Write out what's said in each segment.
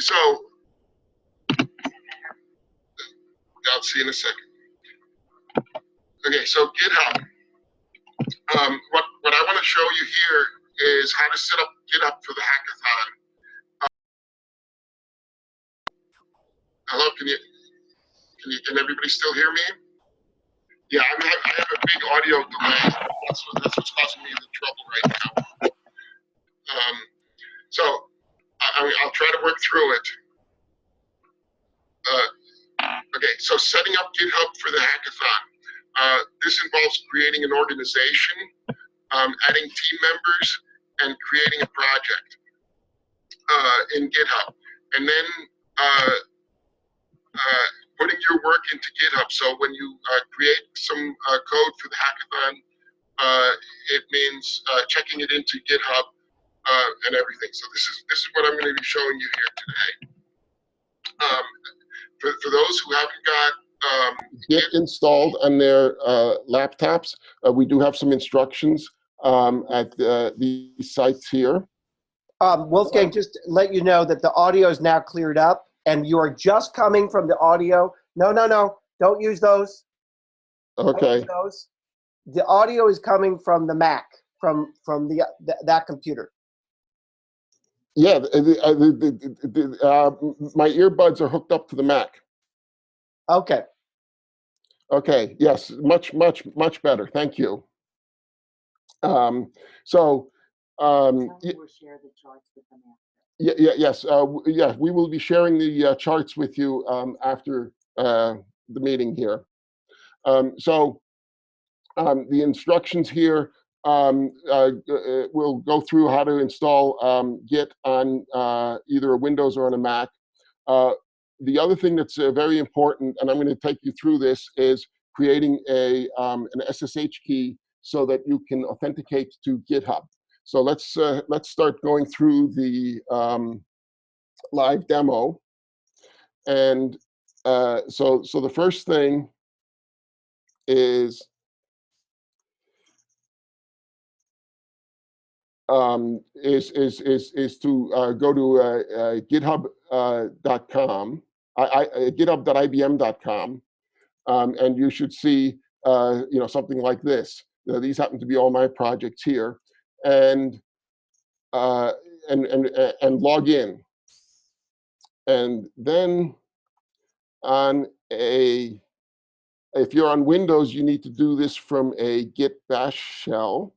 So I'll see in a second. Okay, so GitHub. What I want to show you here is how to set up GitHub for the hackathon. Hello, can everybody still hear me? Yeah, I have a big audio delay. That's what's causing me the trouble right now. So I'll try to work through it. Okay, so setting up GitHub for the hackathon. This involves creating an organization, adding team members, and creating a project in GitHub. And then putting your work into GitHub. So when you create some code for the hackathon, it means checking it into GitHub and everything. So this is what I'm going to be showing you here today. For those who haven't got Git installed on their laptops, we do have some instructions at these sites here. Wolfgang, just let you know that the audio is now cleared up, and you are just coming from the audio. No, don't use those. Okay. Use those. The audio is coming from the Mac, from that computer. Yeah, my earbuds are hooked up to the Mac. Okay. Okay. Yes, much better. Thank you. We'll share the charts with them after. Yes. Yeah, we will be sharing the charts with you after the meeting here. The instructions here we'll go through how to install Git on either a Windows or on a Mac. The other thing that's very important, and I'm going to take you through this, is creating an SSH key so that you can authenticate to GitHub. So let's start going through the live demo. And so the first thing is to go to github.com, github.ibm.com, and you should see something like this. These happen to be all my projects here, and log in, and then if you're on Windows, you need to do this from a Git bash shell.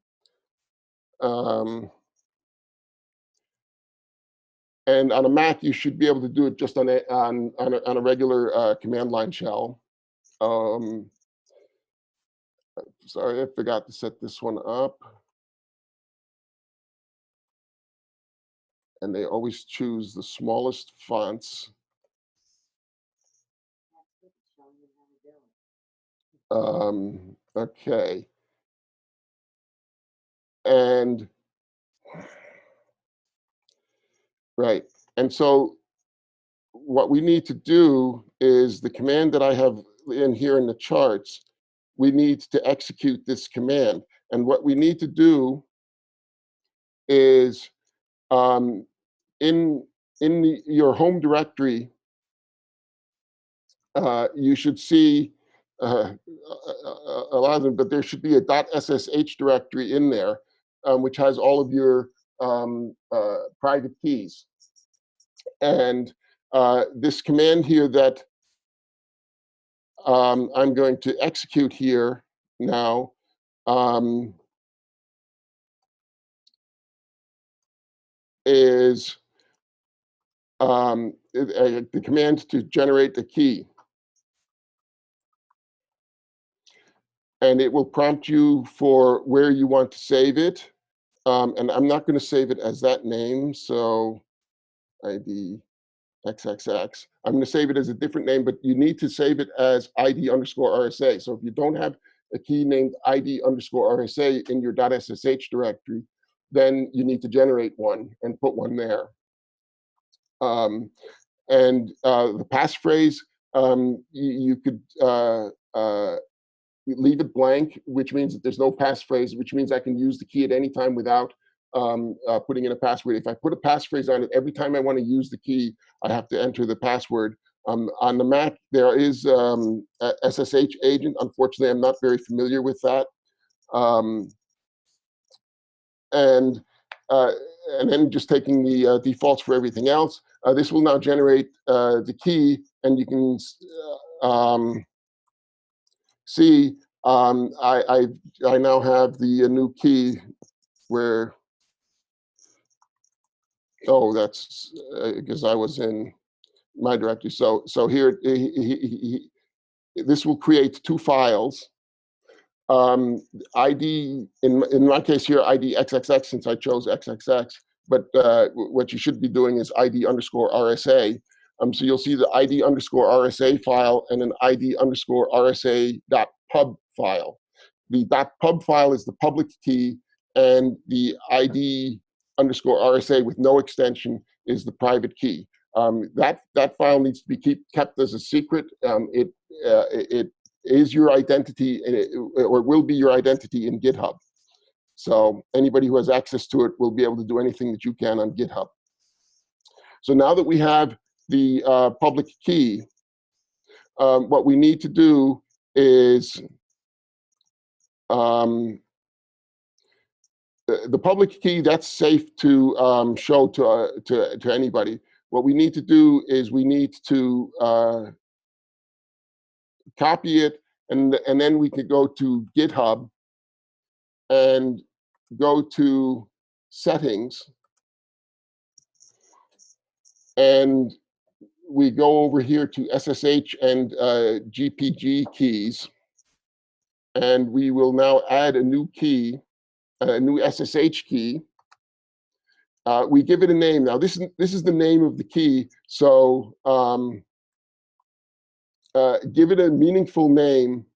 And on a Mac, you should be able to do it just on a regular command line shell. Sorry, I forgot to set this one up. And they always choose the smallest fonts. Okay. And right. And so what we need to do is the command that I have in here in the charts, we need to execute this command. And what we need to do is in your home directory, you should see a lot of them, but there should be a .ssh directory in there, which has all of your private keys. And this command here that I'm going to execute here now is the command to generate the key. And it will prompt you for where you want to save it. And I'm not going to save it as that name, so ID XXX. I'm going to save it as a different name, but you need to save it as ID_RSA. So if you don't have a key named ID_RSA in your .ssh directory, then you need to generate one and put one there. The passphrase, you could leave it blank, which means that there's no passphrase, which means I can use the key at any time without putting in a password. If I put a passphrase on it, every time I want to use the key, I have to enter the password. On the Mac, there is a SSH agent. Unfortunately, I'm not very familiar with that. And then just taking the defaults for everything else. This will now generate the key, and you can see I now have the new key where, oh, that's because I was in my directory. So here, this will create two files. ID, in my case here, ID XXX, since I chose XXX, but what you should be doing is ID underscore RSA. So you'll see the ID underscore RSA file and an ID underscore RSA dot pub file. The dot pub file is the public key, and the ID underscore RSA with no extension is the private key. That file needs to be kept as a secret. It is your identity, or will be your identity in GitHub. So anybody who has access to it will be able to do anything that you can on GitHub. So now that we have the public key, what we need to do is the public key, that's safe to show to anybody. What we need to do is we need to copy it, and then we could go to GitHub and go to settings, and we go over here to SSH and GPG keys, and we will now add a new key, a new SSH key. We give it a name. Now this is the name of the key, so give it a meaningful name.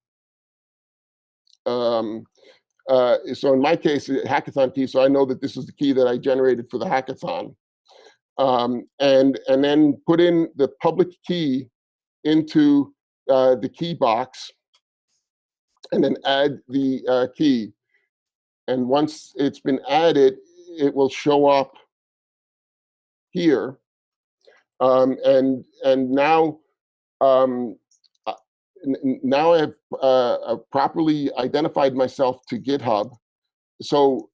So in my case, hackathon key, so I know that this is the key that I generated for the hackathon. And then put in the public key into the key box, and then add the key. And once it's been added, it will show up here. And now now I've properly identified myself to GitHub. So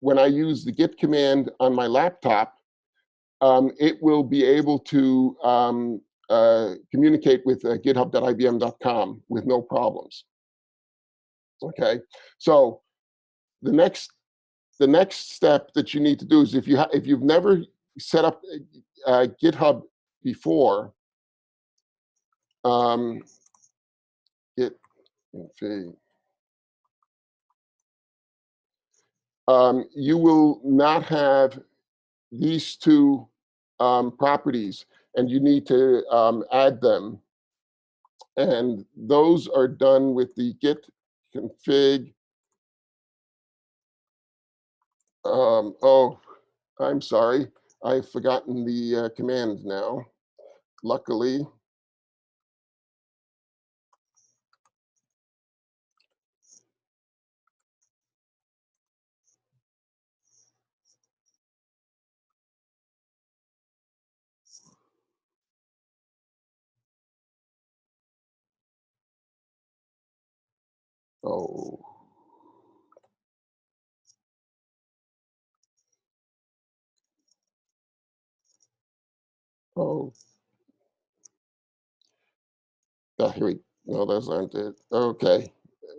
when I use the git command on my laptop, it will be able to communicate with github.ibm.com with no problems. Okay, so the next step that you need to do is if you've never set up GitHub before, git config. You will not have these two properties, and you need to add them. And those are done with the git config. Oh, I'm sorry. I've forgotten the command now, luckily. Oh. Oh. Oh, here we, no, those aren't it. Okay,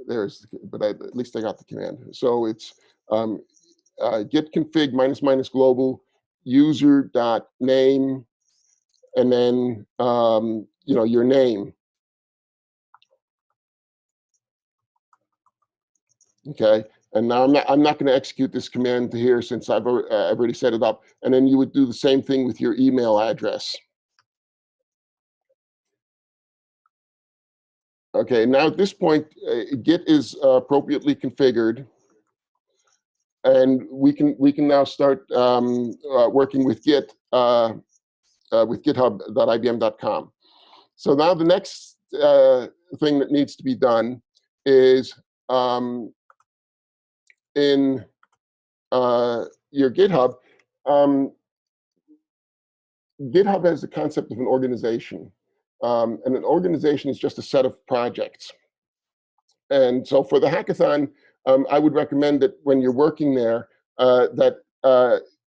there's, but at least I got the command. So it's git config -- global user dot name, and then your name. Okay, and now I'm not going to execute this command here since I've already set it up. And then you would do the same thing with your email address. Okay, now at this point, Git is appropriately configured, and we can now start working with Git with github.ibm.com. So now the next thing that needs to be done is in your GitHub, GitHub has the concept of an organization. And an organization is just a set of projects. And so for the hackathon, I would recommend that when you're working there, that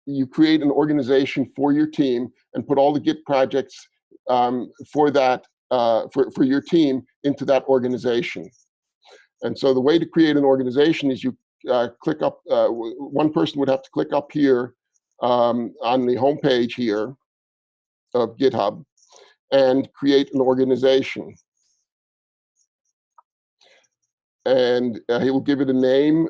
you create an organization for your team and put all the Git projects for that, for your team into that organization. And so the way to create an organization is you click up, one person would have to click up here on the home page here of GitHub and create an organization. And he will give it a name.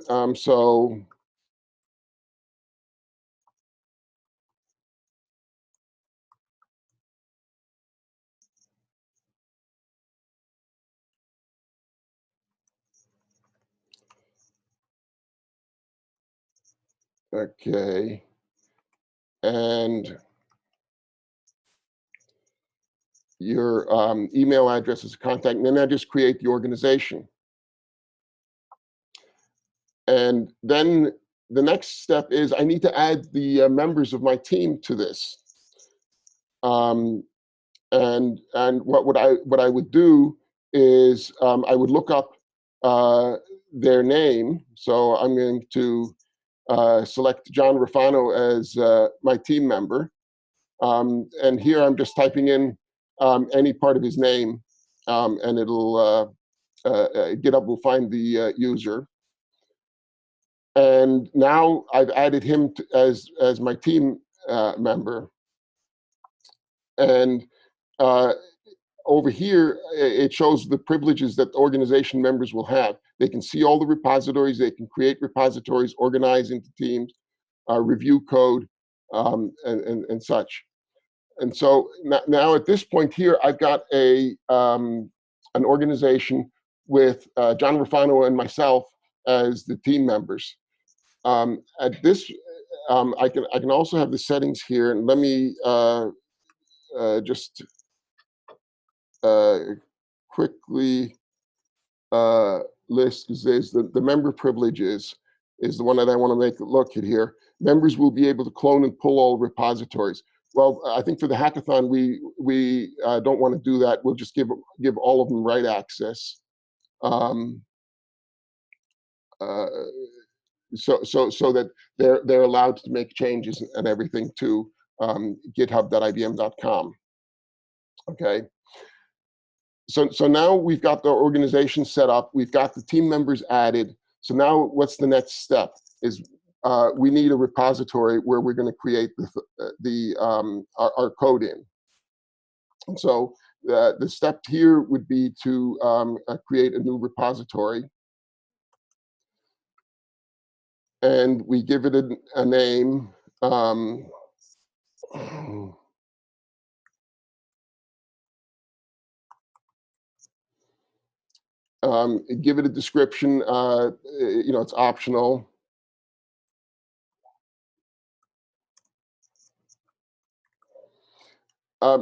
Okay. And your email address is a contact, and then I just create the organization. And then the next step is I need to add the members of my team to this. And what I would do is I would look up their name. So I'm going to select John Rafano as my team member. And here I'm just typing in any part of his name, and it'll GitHub will find the user. And now I've added him as my team member. And over here, it shows the privileges that organization members will have. They can see all the repositories, they can create repositories, organize into teams, review code, and such. And so now at this point here, I've got an organization with John Rafano and myself as the team members. At this, I can also have the settings here, and let me just quickly list, because there's the member privileges is the one that I want to make a look at here. Members will be able to clone and pull all repositories. Well, I think for the hackathon, we don't want to do that. We'll just give all of them write access. So that they're allowed to make changes and everything to github.ibm.com. Okay. So now we've got the organization set up. We've got the team members added. So now what's the next step? Is we need a repository where we're going to create our code in. And so the step here would be to create a new repository. And we give it a name. Give it a description. It's optional.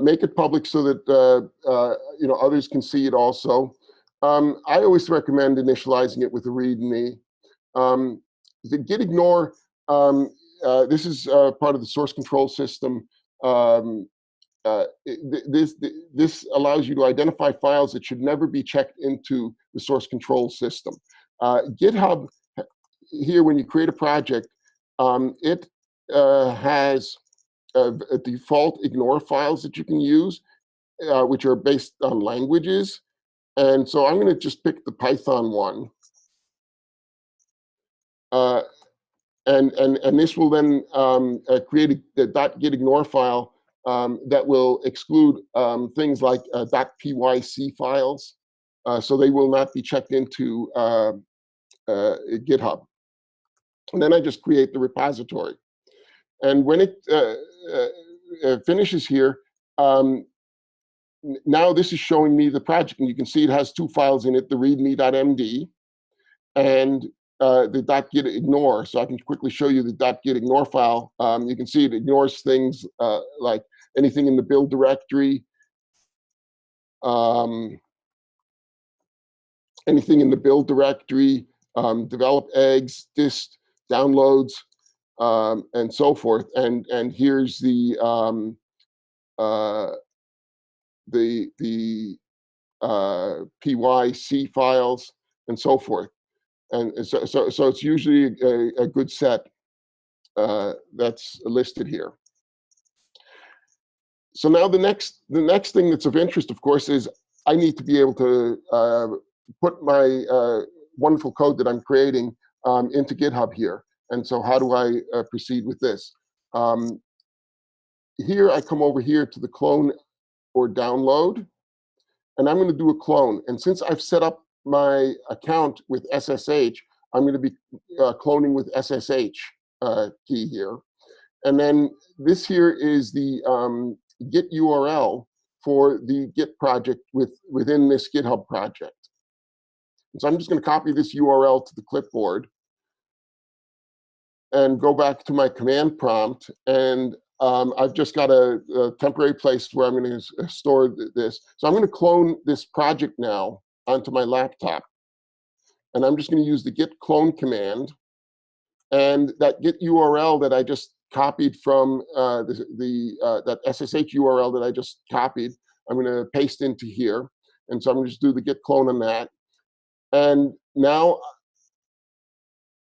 Make it public so that others can see it also. I always recommend initializing it with a README. The git ignore, this is part of the source control system. This allows you to identify files that should never be checked into the source control system. GitHub, here when you create a project, it has default ignore files that you can use, which are based on languages. And so I'm going to just pick the Python one. And this will then create a .gitignore file that will exclude things like .pyc files. So they will not be checked into GitHub. And then I just create the repository. And when it finishes here, now this is showing me the project. And you can see it has two files in it, the readme.md and the .gitignore. So I can quickly show you the .gitignore file. You can see it ignores things like anything in the build directory, develop eggs, dist, downloads, and so forth. And here's uh, the PYC files and so forth. And so it's usually a good set that's listed here. So now the next thing that's of interest, of course, is I need to be able to put my wonderful code that I'm creating into GitHub here. And so how do I proceed with this? Here I come over here to the clone or download, and I'm going to do a clone. And since I've set up my account with SSH, I'm going to be cloning with SSH key here. And then this here is the Git URL for the Git project within this GitHub project. And so I'm just going to copy this URL to the clipboard and go back to my command prompt. And I've just got a temporary place where I'm going to store this. So I'm going to clone this project now onto my laptop. And I'm just going to use the git clone command. And that git URL that I just copied from that SSH URL that I just copied, I'm going to paste into here. And so I'm going to just do the git clone on that. And now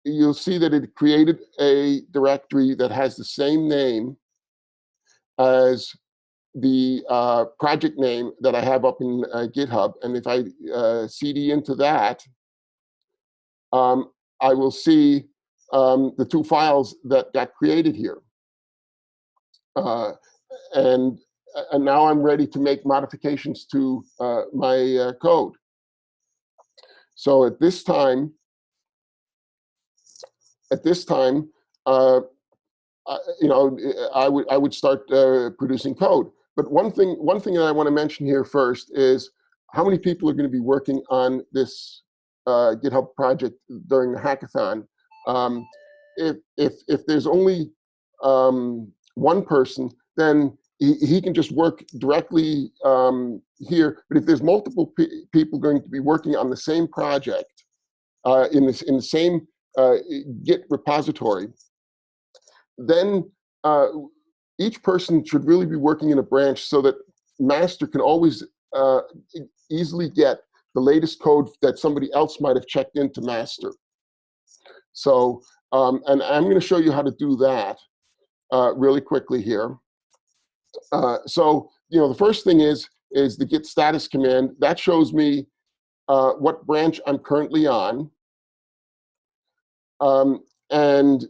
you'll see that it created a directory that has the same name as the project name that I have up in GitHub. And if I cd into that, I will see the two files that got created here. And now I'm ready to make modifications to my code. So at this time, I would start producing code. But one thing that I want to mention here first is how many people are going to be working on this GitHub project during the hackathon. If there's only one person, then he can just work directly here. But if there's multiple people going to be working on the same project in the same Git repository, then each person should really be working in a branch so that master can always easily get the latest code that somebody else might have checked into master. So, and I'm going to show you how to do that really quickly here. So, the first thing is the git status command. That shows me what branch I'm currently on. And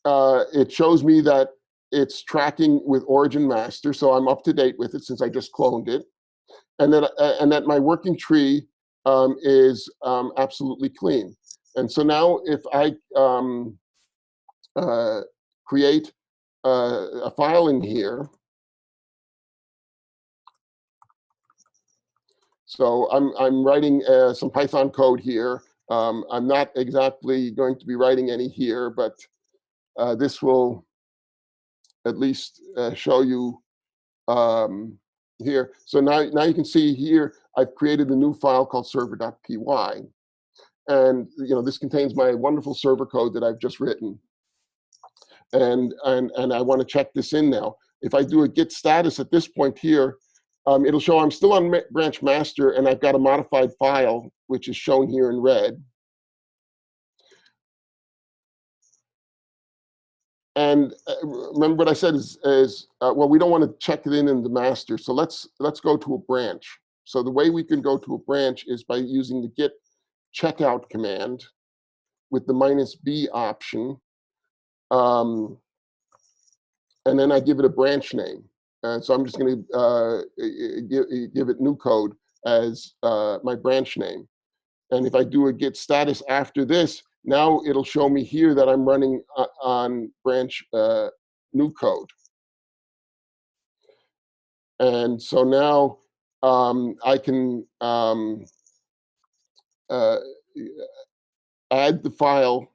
it shows me that it's tracking with origin master, so I'm up to date with it since I just cloned it. And that my working tree is absolutely clean. And so now if I create a file in here, so I'm writing some Python code here. I'm not exactly going to be writing any here, but this will at least show you here. So now you can see here, I've created a new file called server.py. And this contains my wonderful server code that I've just written. And I want to check this in now. If I do a git status at this point here, it'll show I'm still on branch master, and I've got a modified file, which is shown here in red. And remember what I said is well, we don't want to check it in the master. So let's go to a branch. So the way we can go to a branch is by using the git checkout command with the -b option. And then I give it a branch name. So I'm just going to give it new code as my branch name. And if I do a git status after this, now it'll show me here that I'm running on branch new code. And so now I can add the file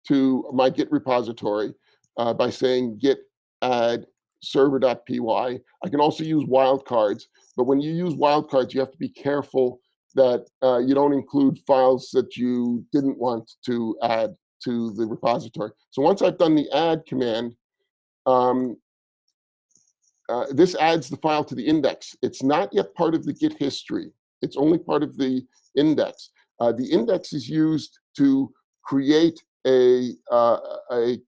to my Git repository by saying git add server.py. I can also use wildcards, but when you use wildcards, you have to be careful that you don't include files that you didn't want to add to the repository. So once I've done the add command, this adds the file to the index. It's not yet part of the Git history. It's only part of the index. The index is used to create a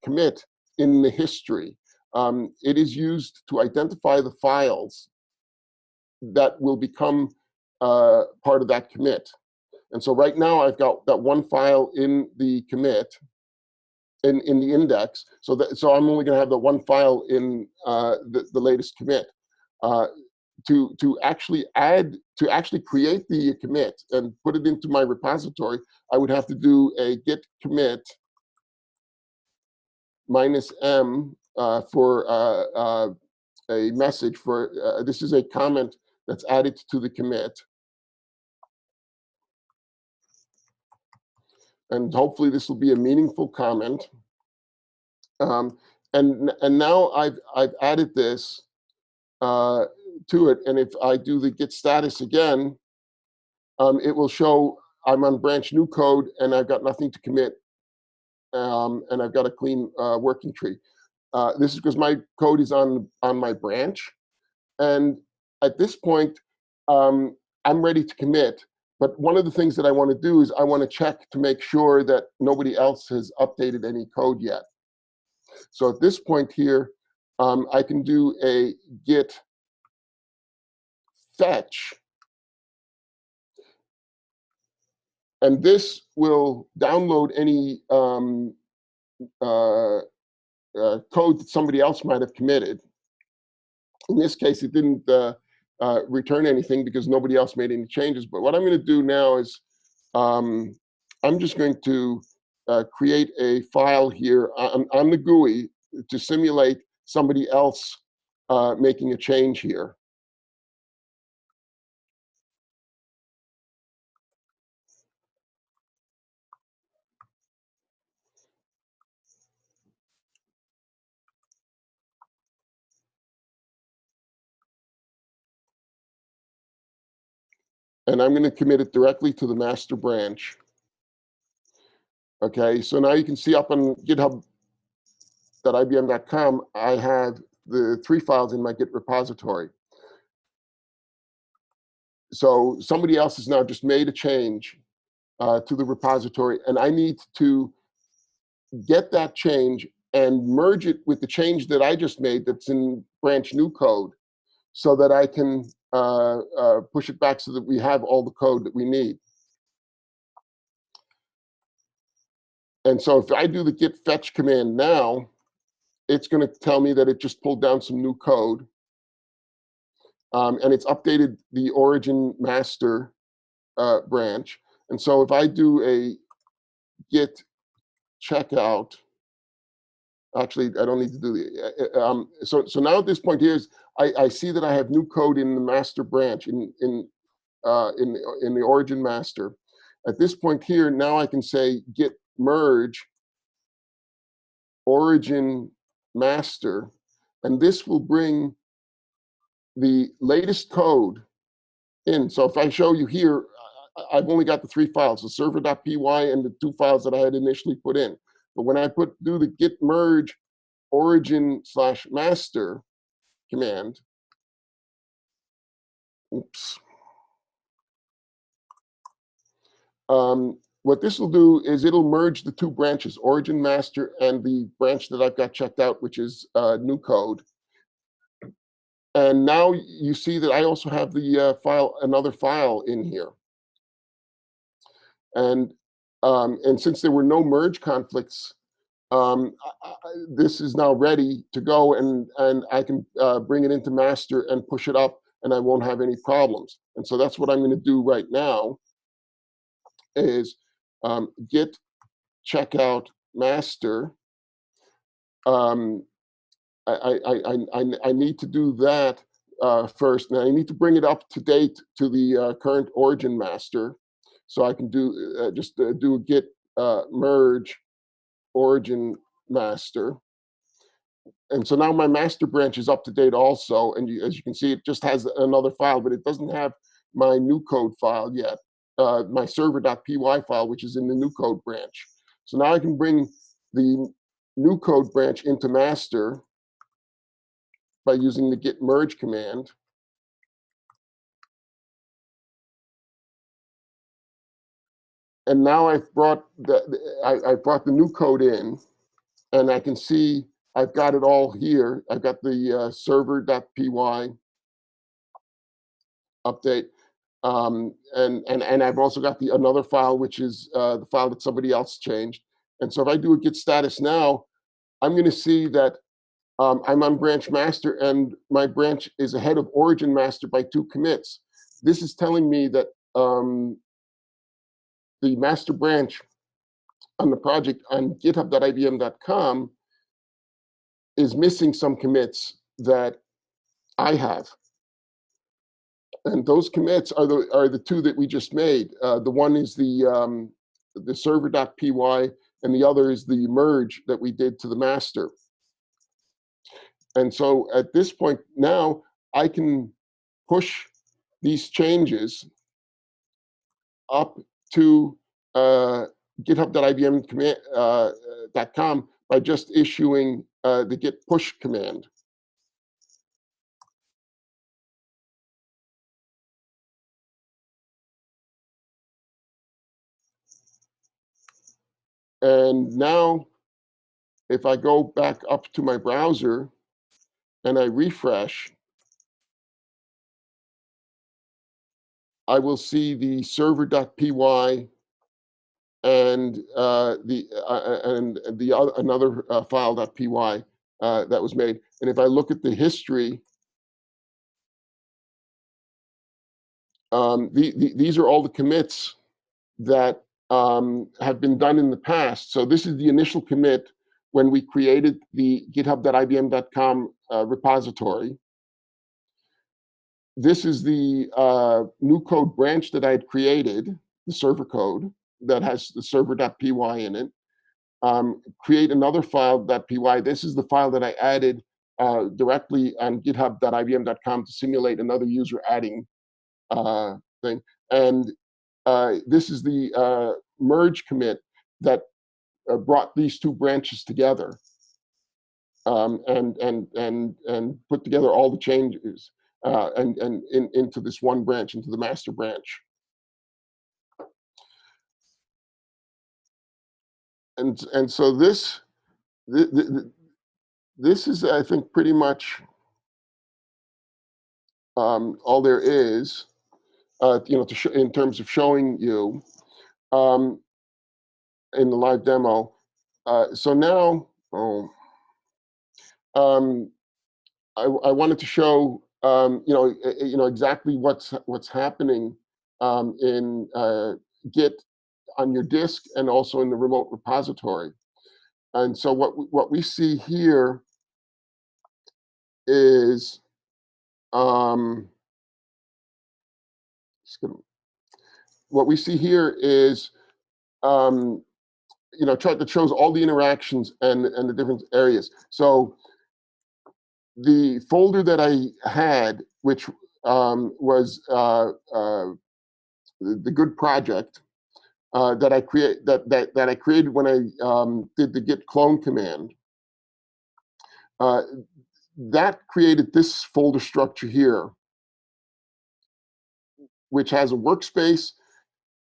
commit in the history. It is used to identify the files that will become part of that commit. And so right now I've got that one file in the commit, in the index. So I'm only going to have the one file in the latest commit. To actually create the commit and put it into my repository, I would have to do a git commit -m for a message for this is a comment that's added to the commit. And hopefully this will be a meaningful comment. And now I've added this to it, and if I do the git status again, it will show I'm on branch new code and I've got nothing to commit, and I've got a clean working tree. This is because my code is on my branch, and at this point I'm ready to commit. But one of the things that I want to do is I want to check to make sure that nobody else has updated any code yet. So at this point here, I can do a git fetch, and this will download any code that somebody else might have committed. In this case, it didn't return anything because nobody else made any changes. But what I'm going to do now is I'm just going to create a file here on the GUI to simulate somebody else making a change here. And I'm going to commit it directly to the master branch. Okay, so now you can see up on github.ibm.com, I have the 3 files in my Git repository. So somebody else has now just made a change to the repository, and I need to get that change and merge it with the change that I just made that's in branch new code, so that I can push it back so that we have all the code that we need. And so if I do the git fetch command now, it's going to tell me that it just pulled down some new code, and it's updated the origin master branch. And so if I do a git checkout, actually, I don't need to do the. So now at this point here is I see that I have new code in the master branch in the origin master. At this point here, now I can say git merge origin master, and this will bring the latest code in. So if I show you here, I've only got the 3 files, the server.py and the 2 files that I had initially put in. But when I do the git merge origin/master command, oops. What this will do is it'll merge the 2 branches, origin master and the branch that I've got checked out, which is new code. And now you see that I also have the another file in here. And since there were no merge conflicts, this is now ready to go, and I can bring it into master and push it up, and I won't have any problems. And so that's what I'm going to do right now is git checkout master. I need to do that first. Now I need to bring it up to date to the current origin master, so I can do do a git merge origin master. And so now my master branch is up to date also, and as you can see, it just has another file, but it doesn't have my new code file yet, my server.py file, which is in the new code branch. So now I can bring the new code branch into master by using the git merge command. And now I've brought I brought the new code in, and I can see I've got it all here. I've got the server.py update, and I've also got another file, which is the file that somebody else changed. And so if I do a git status now, I'm going to see that I'm on branch master, and my branch is ahead of origin master by 2 commits. This is telling me that the master branch on the project on github.ibm.com is missing some commits that I have. And those commits are the 2 that we just made. The one is the server.py, and the other is the merge that we did to the master. And so at this point now, I can push these changes up to github.ibm.com by just issuing the git push command. And now, if I go back up to my browser and I refresh, I will see the server.py and another file.py that was made. And if I look at the history, these are all the commits that have been done in the past. So this is the initial commit when we created the github.ibm.com repository. This is the new code branch that I had created, the server code that has the server.py in it. Create another file.py. This is the file that I added directly on github.ibm.com to simulate another user adding thing. And this is the merge commit that brought these 2 branches together and put together all the changes into this one branch, into the master branch. And so this is, I think, pretty much all there is, in terms of showing you in the live demo. So now, I wanted to show exactly what's happening in Git on your disk and also in the remote repository. And so what we see here is what we see here is chart that shows all the interactions and the different areas. So the folder that I had, which was the good project that I created when I did the git clone command, that created this folder structure here, which has a workspace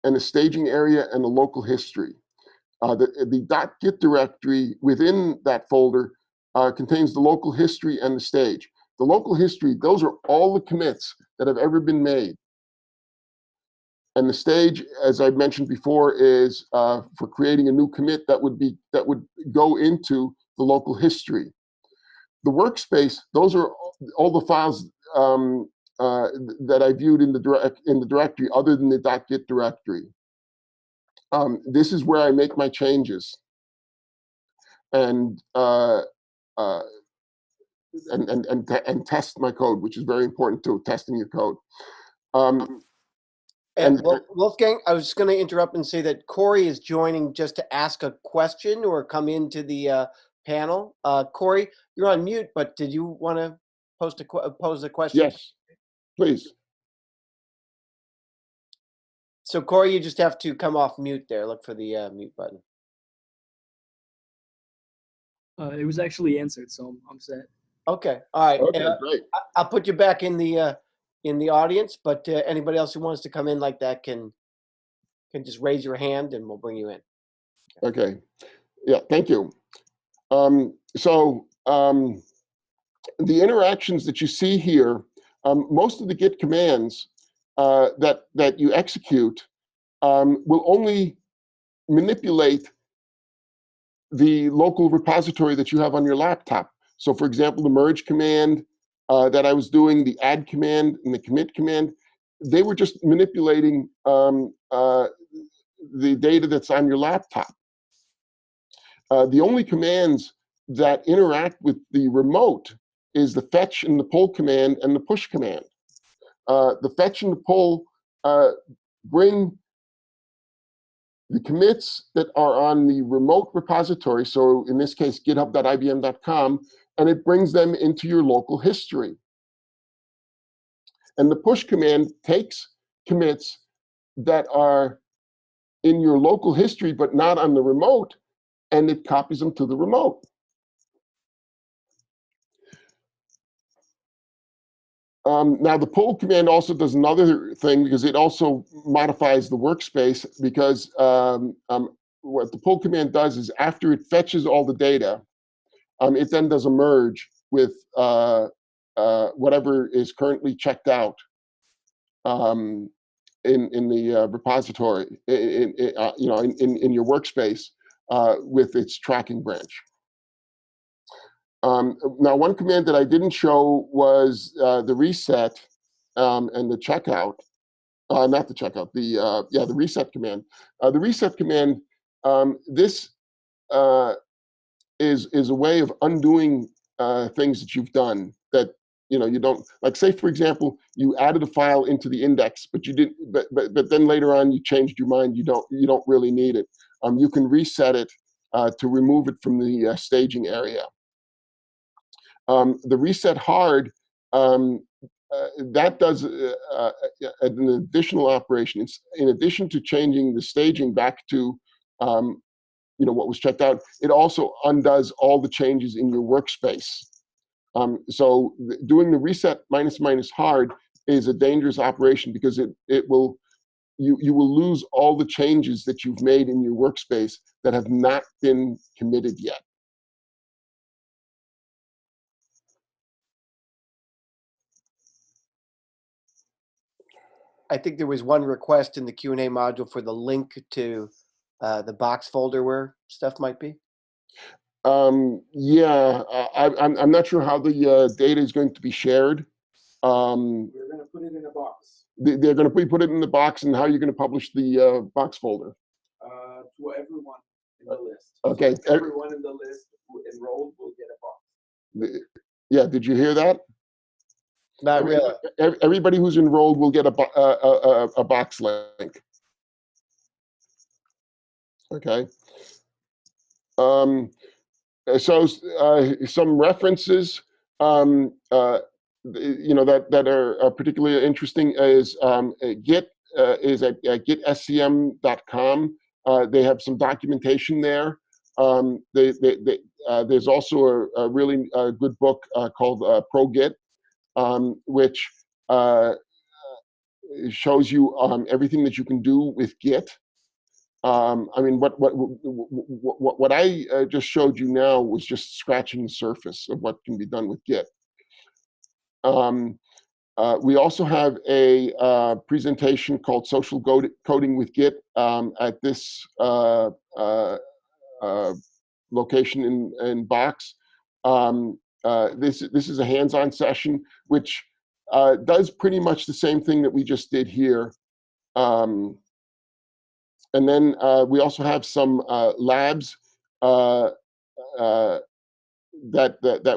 and a staging area and a local history. The .git directory within that folder contains the local history and the stage. The local history, those are all the commits that have ever been made. And the stage, as I mentioned before, is for creating a new commit that would go into the local history. The workspace, those are all the files that I viewed in the directory, other than the .git directory. This is where I make my changes and test my code, which is very important to testing your code. And Wolfgang, I was just going to interrupt and say that Corey is joining just to ask a question or come into the panel. Corey, you're on mute, but did you want to pose a question? Yes, please. So Corey, you just have to come off mute there. Look for the mute button. It was actually answered, so I'm set. Okay, all right. Okay, great. I'll put you back in the audience, but anybody else who wants to come in like that can just raise your hand and we'll bring you in. Okay, yeah, thank you. The interactions that you see here, most of the Git commands that you execute will only manipulate the local repository that you have on your laptop. So for example, the merge command that I was doing, the add command and the commit command, they were just manipulating the data that's on your laptop. The only commands that interact with the remote is the fetch and the pull command and the push command. The fetch and the pull bring the commits that are on the remote repository, so in this case, github.ibm.com, and it brings them into your local history. And the push command takes commits that are in your local history but not on the remote, and it copies them to the remote. Now, the pull command also does another thing because it also modifies the workspace, because what the pull command does is after it fetches all the data, it then does a merge with whatever is currently checked out in the repository, in your workspace with its tracking branch. Now, one command that I didn't show was the reset and the checkout. Not the checkout, the reset command. The reset command, this is a way of undoing things that you've done that you don't like. Say, for example, you added a file into the index, but you didn't. But then later on, you changed your mind. You don't really need it. You can reset it to remove it from the staging area. The reset hard, that does an additional operation. It's, in addition to changing the staging back to what was checked out, it also undoes all the changes in your workspace. So doing the reset minus hard is a dangerous operation, because you will lose all the changes that you've made in your workspace that have not been committed yet. I think there was one request in the Q&A module for the link to the box folder where stuff might be. Yeah, I'm not sure how the data is going to be shared. We're going to put it in a box. They're going to put it in the box, and how are you going to publish the box folder? To everyone in the list. Okay. So everyone in the list who enrolled will get a box. Yeah, did you hear that? Not really. Everybody who's enrolled will get a box link. Okay. So some references, that are particularly interesting is Git is at gitscm.com. They have some documentation there. There's also a really good book called ProGit, which shows you everything that you can do with Git. I mean, what I just showed you now was just scratching the surface of what can be done with Git. We also have a presentation called Social Coding with Git at this location in Box. This is a hands-on session, which does pretty much the same thing that we just did here. And then we also have some labs that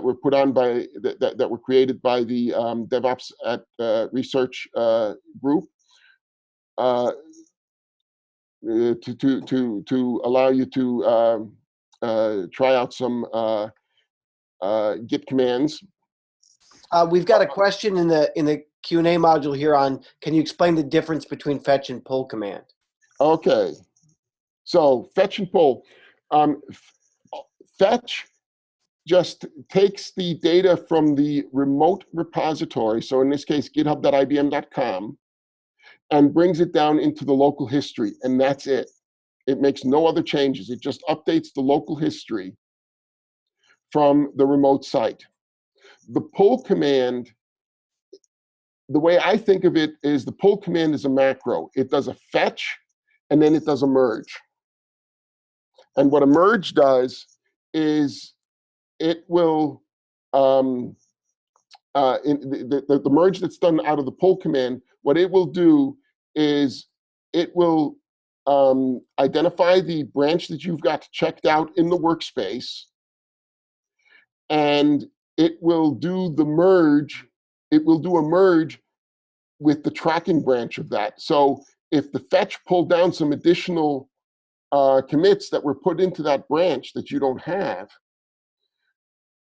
were put on by that were created by the DevOps at Research group to allow you to try out some Git commands. We've got a question in the Q&A module here on, can you explain the difference between fetch and pull command? Okay, so fetch and pull. Fetch just takes the data from the remote repository, so in this case, github.ibm.com, and brings it down into the local history, and that's it. It makes no other changes. It just updates the local history from the remote site. The pull command, the way I think of it is the pull command is a macro. It does a fetch, and then it does a merge. And what a merge does is it will, the merge that's done out of the pull command, what it will do is it will identify the branch that you've got checked out in the workspace, and it will do the merge. It will do a merge with the tracking branch of that. So if the fetch pulled down some additional commits that were put into that branch that you don't have,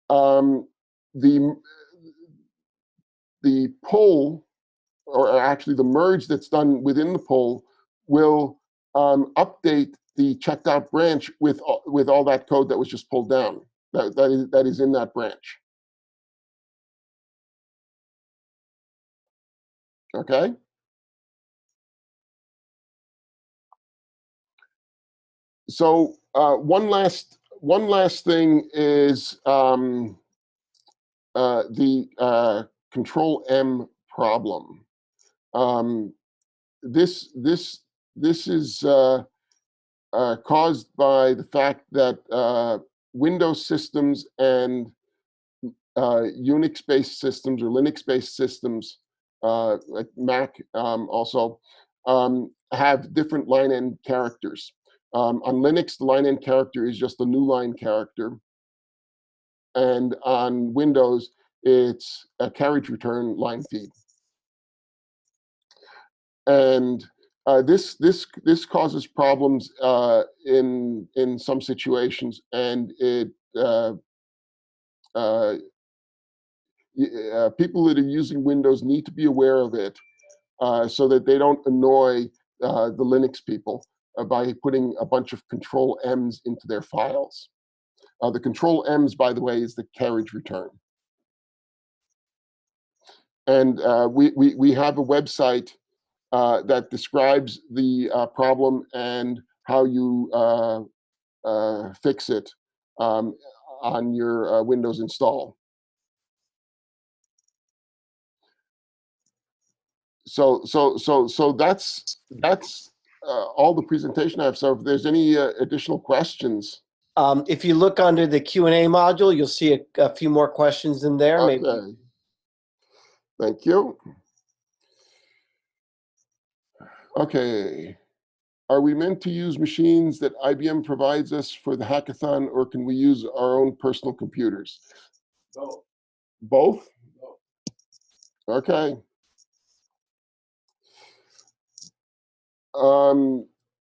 the pull, or actually the merge that's done within the pull, will update the checked out branch with all that code that was just pulled down, that is in that branch. Okay. So one last thing is the Control M problem. This is caused by the fact that Windows systems and Unix-based systems or Linux-based systems, like Mac also, have different line-end characters. On Linux, the line-end character is just a new line character. And on Windows, it's a carriage return line feed. And this causes problems in some situations, and it people that are using Windows need to be aware of it so that they don't annoy the Linux people by putting a bunch of Control M's into their files. The Control M's, by the way, is the carriage return. And we have a website that describes the problem and how you fix it on your Windows install. So that's all the presentation I have. So if there's any additional questions. If you look under the Q&A module, you'll see a few more questions in there. Okay. Maybe. Thank you. Okay. Are we meant to use machines that IBM provides us for the hackathon, or can we use our own personal computers? Both. Both? Both. Okay.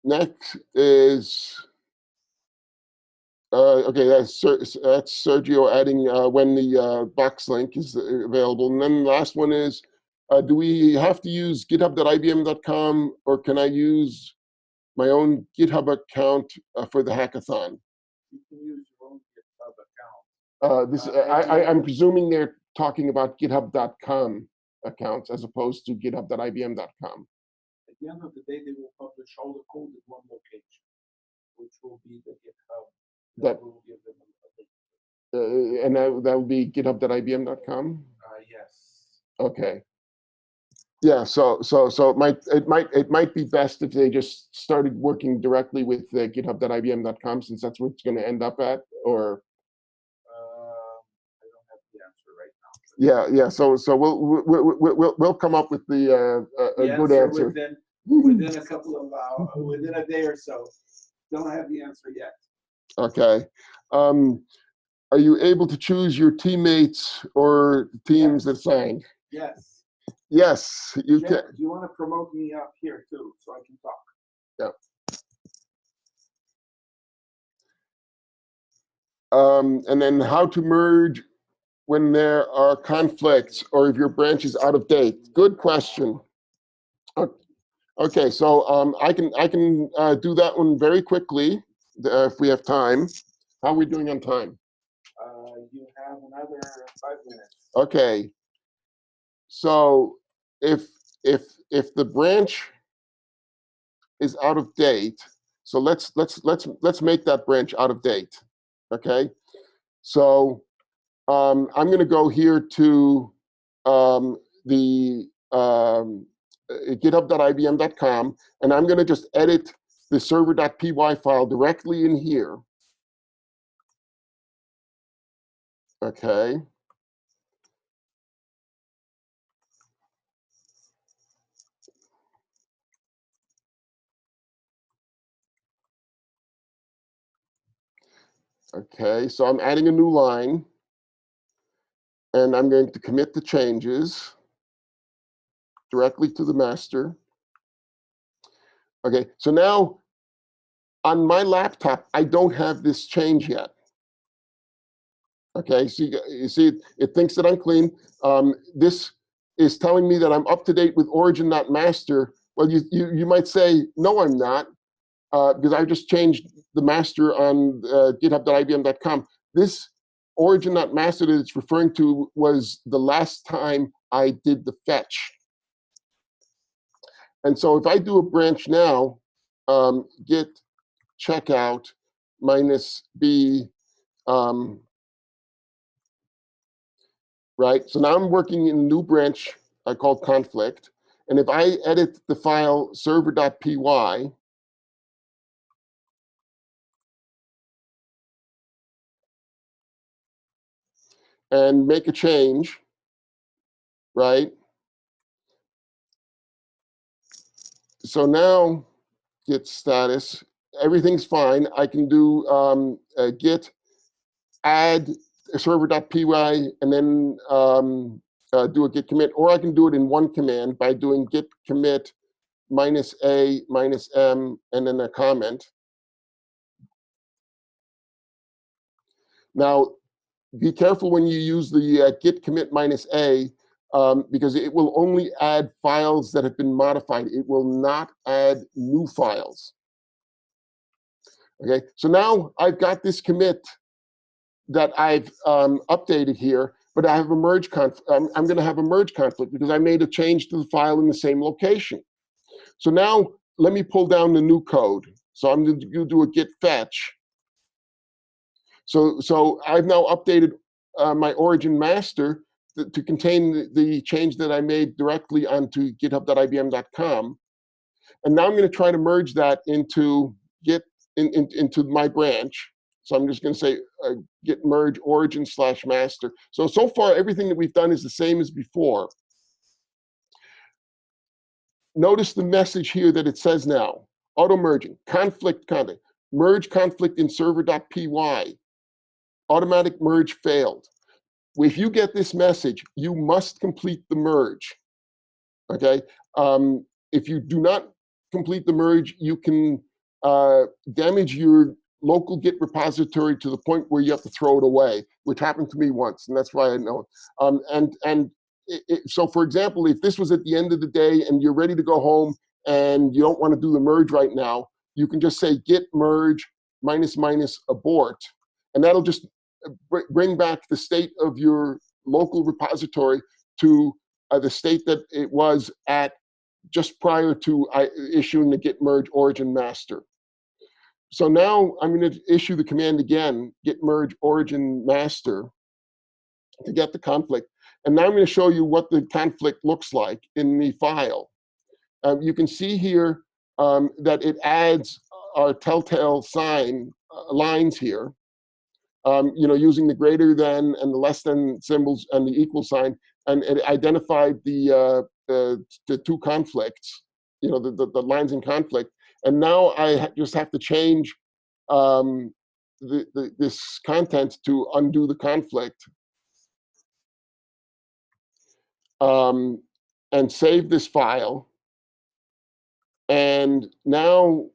Next is okay. That's Sergio adding when the box link is available, and then the last one is, do we have to use github.ibm.com, or can I use my own GitHub account for the hackathon? You can use your own GitHub account. I'm presuming they're talking about github.com accounts as opposed to github.ibm.com. At the end of the day, they will publish all the code in one location, which will be the GitHub. That will give them a link. And that would be github.ibm.com. Yes. Okay. Yeah. So it might be best if they just started working directly with github.ibm.com, since that's what it's going to end up at. Or I don't have the answer right now. yeah. So we'll come up with a good answer within a couple of hours, within a day or so. Don't have the answer yet. Okay. Are you able to choose your teammates or teams that signed? Yes. Yes, you Jeff, can. do you want to promote me up here too, so I can talk? Yeah. And then how to merge when there are conflicts or if your branch is out of date. Good question. Okay, so I can do that one very quickly if we have time. How are we doing on time? another 5 minutes. Okay. So if the branch is out of date, so let's make that branch out of date. Okay. So I'm going to go here to the github.ibm.com, and I'm going to just edit the server.py file directly in here. Okay. Okay, so I'm adding a new line, and I'm going to commit the changes directly to the master. Okay, so now on my laptop, I don't have this change yet. Okay, so you see it thinks that I'm clean. This is telling me that I'm up to date with origin, not master. Well, you might say, no, I'm not, because I just changed the master on github.ibm.com. This origin, not master that it's referring to was the last time I did the fetch. And so if I do a branch now, git checkout minus B, right? So now I'm working in a new branch called conflict. And if I edit the file server.py, and make a change, right? So now git status, everything's fine. I can do git add server.py and then do a git commit, or I can do it in one command by doing git commit -a -m and then a comment. Now, be careful when you use the git commit -a because it will only add files that have been modified. It will not add new files. Okay, so now I've got this commit that I've updated here, but I have a merge conflict. I'm going to have a merge conflict because I made a change to the file in the same location. So now let me pull down the new code. So I'm going to do a git fetch. So I've now updated my origin master to contain the change that I made directly onto github.ibm.com. And now I'm going to try to merge that into into my branch. So I'm just going to say git merge origin / master. So far, everything that we've done is the same as before. Notice the message here that it says now, auto merging, conflict, merge conflict in server.py, automatic merge failed. If you get this message, you must complete the merge, okay? If you do not complete the merge, you can damage your local Git repository to the point where you have to throw it away, which happened to me once, and that's why I know it. So for example, if this was at the end of the day and you're ready to go home and you don't want to do the merge right now, you can just say git merge -- abort, and that'll just bring back the state of your local repository to the state that it was at just prior to issuing the git merge origin master. So now I'm going to issue the command again, git merge origin master, to get the conflict. And now I'm going to show you what the conflict looks like in the file. You can see here that it adds our telltale sign lines here, using the greater than and the less than symbols and the equal sign, and it identified the two conflicts, the lines in conflict. And now I just have to change this content to undo the conflict. And save this file. And now,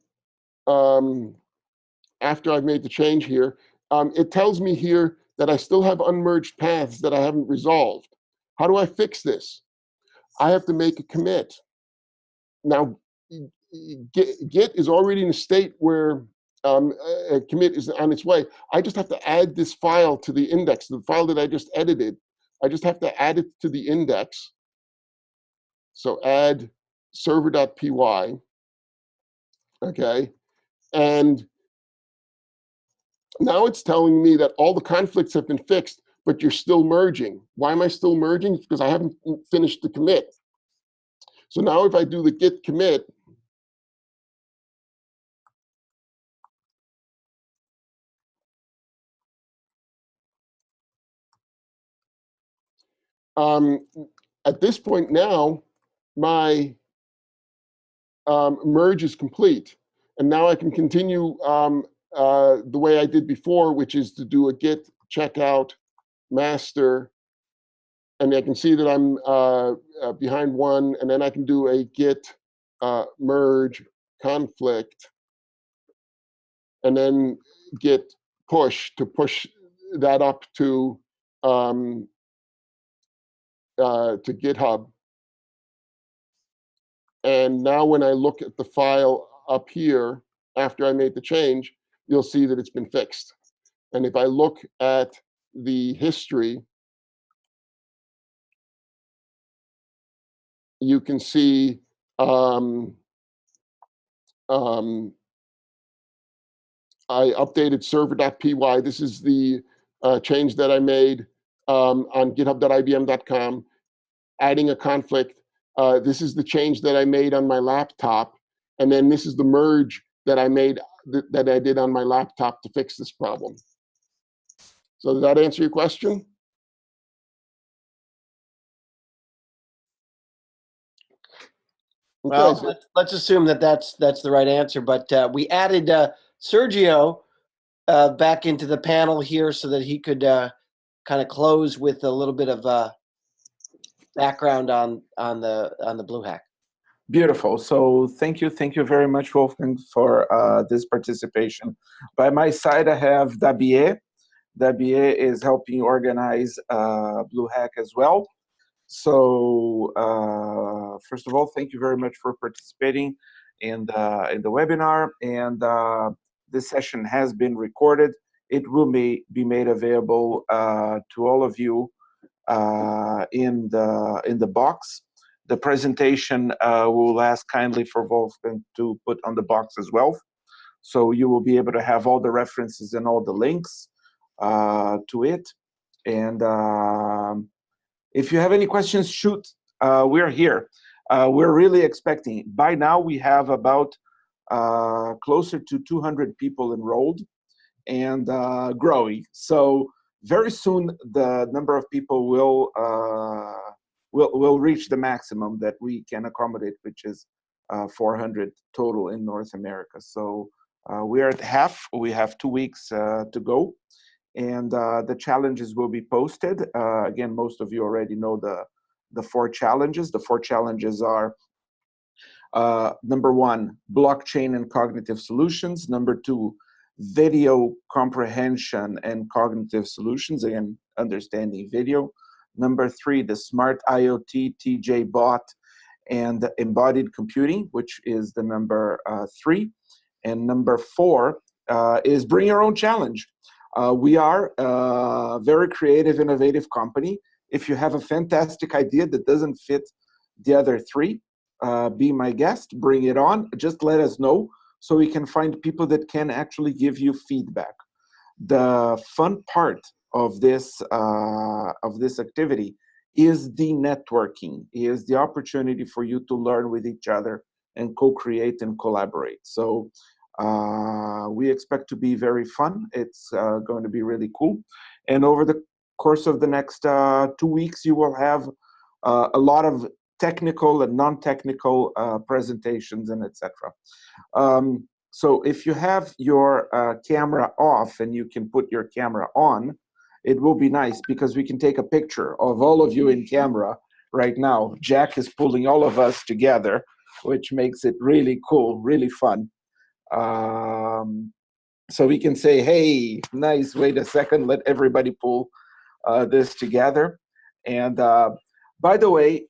after I've made the change here, it tells me here that I still have unmerged paths that I haven't resolved. How do I fix this? I have to make a commit. Now, Git is already in a state where commit is on its way. I just have to add this file to the index, the file that I just edited. I just have to add it to the index. So add server.py, okay? And now it's telling me that all the conflicts have been fixed, but you're still merging. Why am I still merging? Because I haven't finished the commit. So now if I do the git commit, at this point now, my merge is complete. And now I can continue the way I did before, which is to do a git checkout master. And I can see that I'm behind one. And then I can do a git merge conflict. And then git push to push that up to GitHub. And now when I look at the file up here, after I made the change, you'll see that it's been fixed. And if I look at the history, you can see I updated server.py. This is the change that I made on github.ibm.com, adding a conflict. This is the change that I made on my laptop. And then this is the merge that I made, that I did on my laptop to fix this problem. So does that answer your question? Okay, Well, so, let's assume that that's the right answer. But we added Sergio back into the panel here so that he could kind of close with a little bit of background on the BlueHack. Beautiful. So thank you very much, Wolfgang, for this participation. By my side, I have Dabier. Dabier is helping organize BlueHack as well. So first of all, thank you very much for participating in the webinar. And this session has been recorded. It will be made available to all of you in the box. The presentation will ask kindly for Wolfgang to put on the box as well. So you will be able to have all the references and all the links to it. And if you have any questions, shoot. We're here. We're really expecting. By now, we have about closer to 200 people enrolled and growing. So very soon, the number of people will reach the maximum that we can accommodate, which is 400 total in North America. So we are at half. We have 2 weeks to go. And the challenges will be posted. Again, most of you already know the 4 challenges. The 4 challenges are, number 1, blockchain and cognitive solutions. Number 2, video comprehension and cognitive solutions, again, understanding video. Number 3, the smart IoT, TJ bot, and embodied computing, which is the number 3. And number 4 is bring your own challenge. We are a very creative, innovative company. If you have a fantastic idea that doesn't fit the other 3, be my guest, bring it on. Just let us know so we can find people that can actually give you feedback. The fun part of this activity is the networking, is the opportunity for you to learn with each other and co-create and collaborate. So we expect to be very fun. It's going to be really cool. And over the course of the next 2 weeks, you will have a lot of technical and non-technical presentations and etc. So if you have your camera off and you can put your camera on, it will be nice because we can take a picture of all of you in camera right now. Jack is pulling all of us together, which makes it really cool, really fun. So we can say, hey, nice, wait a second, let everybody pull this together. And by the way,